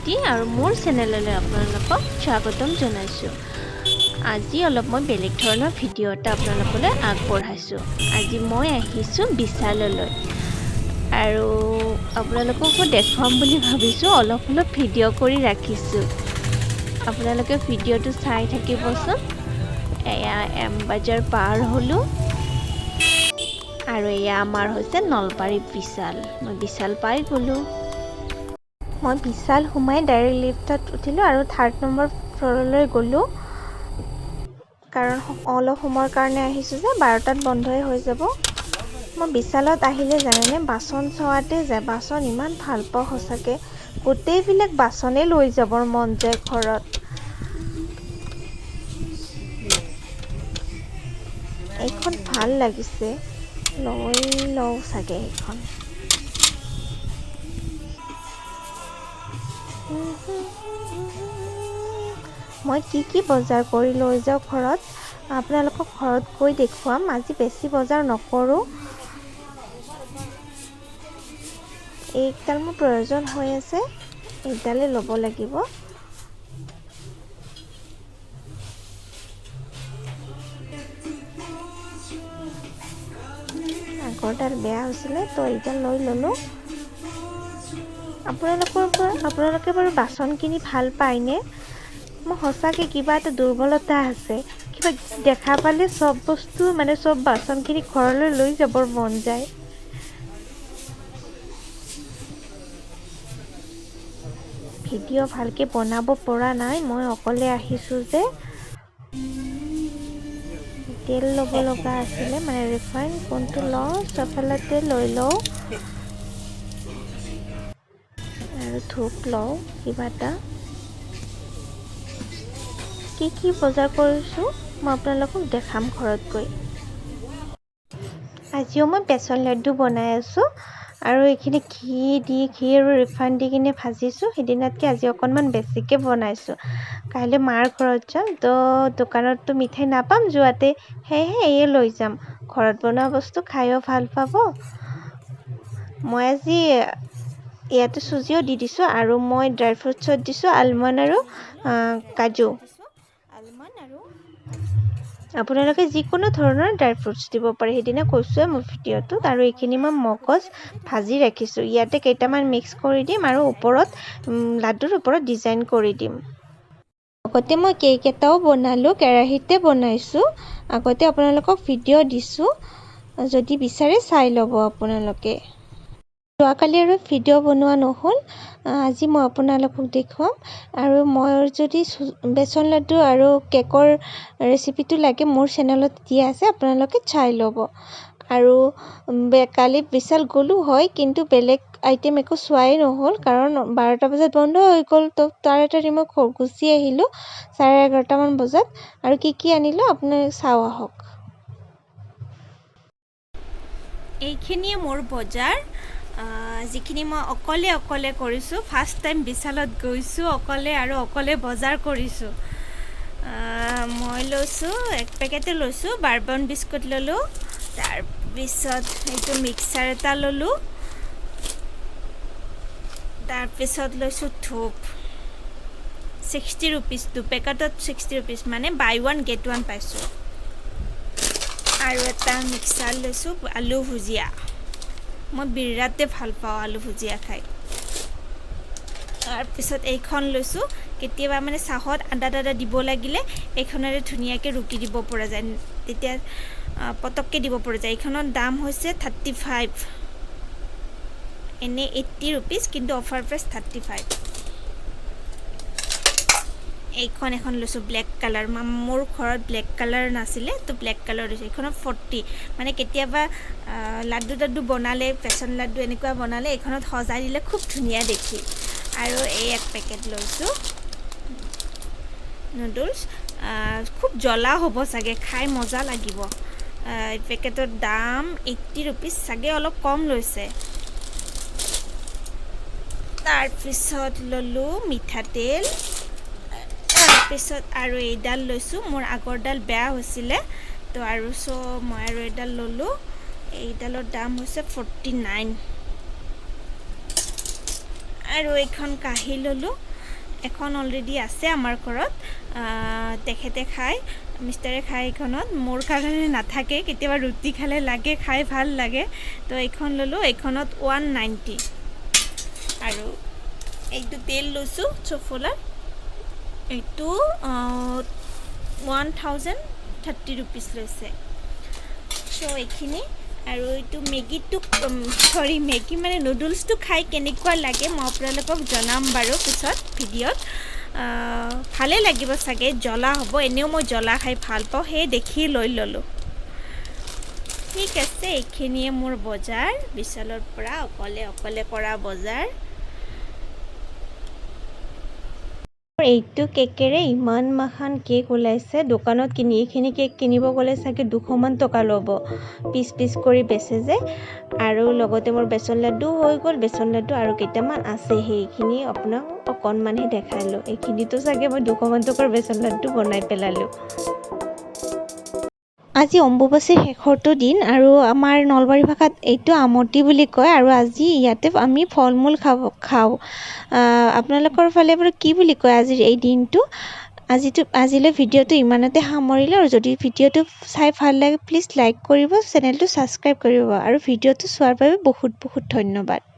ভাইটি আৰু মোৰ চেনেললৈ আপোনালোকক স্বাগতম জনাইছোঁ। আজি অলপ মই বেলেগ ধৰণৰ ভিডিঅ' এটা আপোনালোকলৈ আগবঢ়াইছোঁ। আজি মই আহিছোঁ বিশাললৈ আৰু আপোনালোককো দেখুৱাম বুলি ভাবিছোঁ। অলপ ভিডিঅ' কৰি ৰাখিছোঁ। আপোনালোকে ভিডিঅ'টো চাই থাকিবচোন। এয়া এম বাজাৰ পাৰ হ'লোঁ আৰু এয়া আমাৰ হৈছে নলবাৰী বিশাল। মই বিশাল পাই গ'লোঁ। মই বিশাল সোমাই ডাইৰেক্ট লিফ্টত উঠিলোঁ আৰু 3rd নম্বৰ ফ্ল'ৰলৈ গ'লোঁ, কাৰণ অলপ সময়ৰ কাৰণে আহিছোঁ যে 12টাত বন্ধই হৈ যাব। মই বিশালত আহিলে জানেনে বাচন চোৱাতে যায়। বাচন ইমান ভাল পাওঁ সঁচাকৈ। গোটেইবিলাক বাচনেই লৈ যাবৰ মন যায় ঘৰত। এইখন ভাল লাগিছে, লৈ লওঁ চাগে এইখন। মই কি বজাৰ কৰি লৈ যাওঁ ঘৰত, আপোনালোকক ঘৰত গৈ দেখুৱাম। আজি বেছি বজাৰ নকৰোঁ। এইডাল মোৰ প্ৰয়োজন হৈ আছে, এইডালে ল'ব লাগিব। আগৰডাল বেয়া হৈছিলে তো এইডাল লৈ ল'লোঁ। আপোনালোকে বাৰু বাচন কিনি ভাল পায়নে? মোৰ সঁচাকৈ কিবা এটা দুৰ্বলতা আছে। কিবা দেখা পালে চব বস্তু চব বাচনখিনি ঘৰলৈ লৈ যাবৰ মন যায়। ভিডিঅ' ভালকৈ বনাব পৰা নাই, মই অকলে আহিছোঁ যে। তেল ল'ব লগা আছিলে, ৰিফাইন কোনটো লওঁ, চফালাতে লৈ লওঁ আৰু ধূপ লওঁ। কিবা এটা কি বজাৰ কৰিছোঁ মই আপোনালোকক দেখাম ঘৰত গৈ। আজিও মই বেচন লাড্ডু বনাই আছোঁ আৰু এইখিনি ঘি আৰু ৰিফাইন দি কিনে ভাজিছোঁ। সেইদিনাতকৈ আজি অকণমান বেছিকৈ বনাইছোঁ। কাইলৈ মাৰ ঘৰত যাম তো দোকানততো মিঠাই নাপাম যোৱাতে, সেয়েহে এয়ে লৈ যাম। ঘৰত বনোৱা বস্তু খায়ো ভাল পাব। মই আজি ইয়াতে চুজিও দি দিছোঁ আৰু মই ড্ৰাই ফ্ৰুটছত দিছোঁ আলমণ্ড আৰু কাজু। আপোনালোকে যিকোনো ধৰণৰ ড্ৰাই ফ্ৰুটছ দিব পাৰে, সেইদিনা কৈছোঁৱে মোৰ ভিডিঅ'টোত। আৰু এইখিনি মই মগজ ভাজি ৰাখিছোঁ। ইয়াতে কেইটামান মিক্স কৰি দিম আৰু ওপৰত লাড্ডুৰ ওপৰত ডিজাইন কৰি দিম। আগতে মই কেক এটাও বনালোঁ, কেৰাহীতে বনাইছোঁ। আগতে আপোনালোকক ভিডিঅ' দিছোঁ, যদি বিচাৰে চাই ল'ব আপোনালোকে। যোৱাকালি আৰু ভিডিঅ' বনোৱা নহ'ল, আজি মই আপোনালোকক দেখুৱাম। আৰু মই যদি বেচন লাড্ডু আৰু কেকৰ ৰেচিপিটো লাগে মোৰ চেনেলত দিয়া আছে, আপোনালোকে চাই ল'ব। আৰু কালি বিশাল গ'লোঁ হয়, কিন্তু বেলেগ আইটেম একো চোৱাই নহ'ল, কাৰণ 12টা বজাত বন্ধ হৈ গ'ল। তো তাড়াতাড়ি মই গুচি আহিলোঁ 11:30মান বজাত। আৰু কি আনিলোঁ আপোনালোকে চাওঁ আহক। এইখিনিয়ে মোৰ বজাৰ, যিখিনি মই অকলে কৰিছোঁ। ফাৰ্ষ্ট টাইম বিশালত গৈছোঁ অকলে আৰু অকলে বজাৰ কৰিছোঁ। মই লৈছোঁ 1 পেকেটে লৈছোঁ, বাৰ্বন বিস্কুট ল'লোঁ। তাৰপিছত এইটো মিক্সাৰ এটা ল'লোঁ। তাৰপিছত লৈছোঁ ধূপ 60 ৰুপিজ, 2 পেকেটত 60 ৰুপিজ, বাই 1 get 1 পাইছোঁ। আৰু এটা মিক্সাৰ লৈছোঁ আলু ভুজিয়া। মই বিৰাটেই ভাল পাওঁ আলু ভুজিয়া খাই। তাৰপিছত এইখন লৈছোঁ, কেতিয়াবা চাহত আদা দিব লাগিলে এইখনেৰে ধুনীয়াকৈ ৰুকি দিব পৰা যায়, তেতিয়া পটককৈ দিব পৰা যায়। এইখনৰ দাম হৈছে 35, এনেই 80 ৰুপিজ, কিন্তু অফাৰ প্ৰাইচ 35। এখন লৈছোঁ ব্লেক কালাৰ। মোৰ ঘৰত ব্লেক কালাৰ নাছিলে, তো ব্লেক কালাৰ লৈছোঁ। এইখনত 40, কেতিয়াবা লাড্ডু বনালে, বেচন লাড্ডু এনেকুৱা বনালে এইখনত সজাই দিলে খুব ধুনীয়া দেখি। আৰু এই 1 পেকেট লৈছোঁ নুডলছ। খুব জ্বলা হ'ব চাগে, খাই মজা লাগিব। এই পেকেটৰ দাম 80 ৰুপিজ, চাগে অলপ কম লৈছে। তাৰপিছত ল'লোঁ মিঠাতেল। তাৰপিছত আৰু এইডাল লৈছোঁ, মোৰ আগৰডাল বেয়া হৈছিলে তো মই আৰু এইডাল ল'লোঁ। এইডালৰ দাম হৈছে 49। আৰু এইখন কাঁহী ল'লোঁ, এখন অলৰেডি আছে আমাৰ ঘৰত তেখেতে খায় মিষ্টাৰে খায় এইখনত মোৰ কাৰণে নাথাকে কেতিয়াবা ৰুটি খালে লাগে খাই ভাল লাগে তো এইখন ল'লোঁ এইখনত 190 আৰু এইটো তেল লৈছোঁ চফলাৰ এইটো 1030 rupees লৈছে চ' এইখিনি আৰু এইটো মেগীটো মেগী মানে নুডলছটো খাই কেনেকুৱা লাগে মই আপোনালোকক জনাম বাৰু পিছত ভিডিঅ'ত ভালে লাগিব চাগে জ্বলা হ'ব এনেও মই জ্বলা খাই ভাল পাওঁ সেই দেখি লৈ ল'লোঁ ঠিক আছে এইখিনিয়ে মোৰ বজাৰ বিশালৰ পৰা অকলে কৰা বজাৰ এইটো কেকেৰে ইমান মাখান কেক ওলাইছে দোকানত এইখিনি কেক কিনিব গ'লে চাগে 200 টকা ল'ব পিচ কৰি বেচে যে আৰু লগতে মোৰ বেচন লাড্ডু হৈ গ'ল বেচন লাড্ডু আৰু কেইটামান আছে সেইখিনি আপোনাক অকণমানহে দেখালোঁ এইখিনিতো চাগে মই 200 টকাৰ বেচন লাড্ডু বনাই পেলালোঁ আজি অম্বুবাচীৰ শেষৰটো দিন আৰু আমাৰ নলবাৰী ভাষাত এইটো আমতি বুলি কয় আৰু আজি ইয়াতে আমি ফল মূল খাওঁ আপোনালোকৰ ফালে বাৰু কি বুলি কয় আজিৰ এই দিনটো আজিলৈ ভিডিঅ'টো ইমানতে সামৰিলোঁ আৰু যদি ভিডিঅ'টো চাই ভাল লাগে প্লিজ লাইক কৰিব চেনেলটো ছাবস্ক্ৰাইব কৰিব আৰু ভিডিঅ'টো চোৱাৰ বাবে বহুত ধন্যবাদ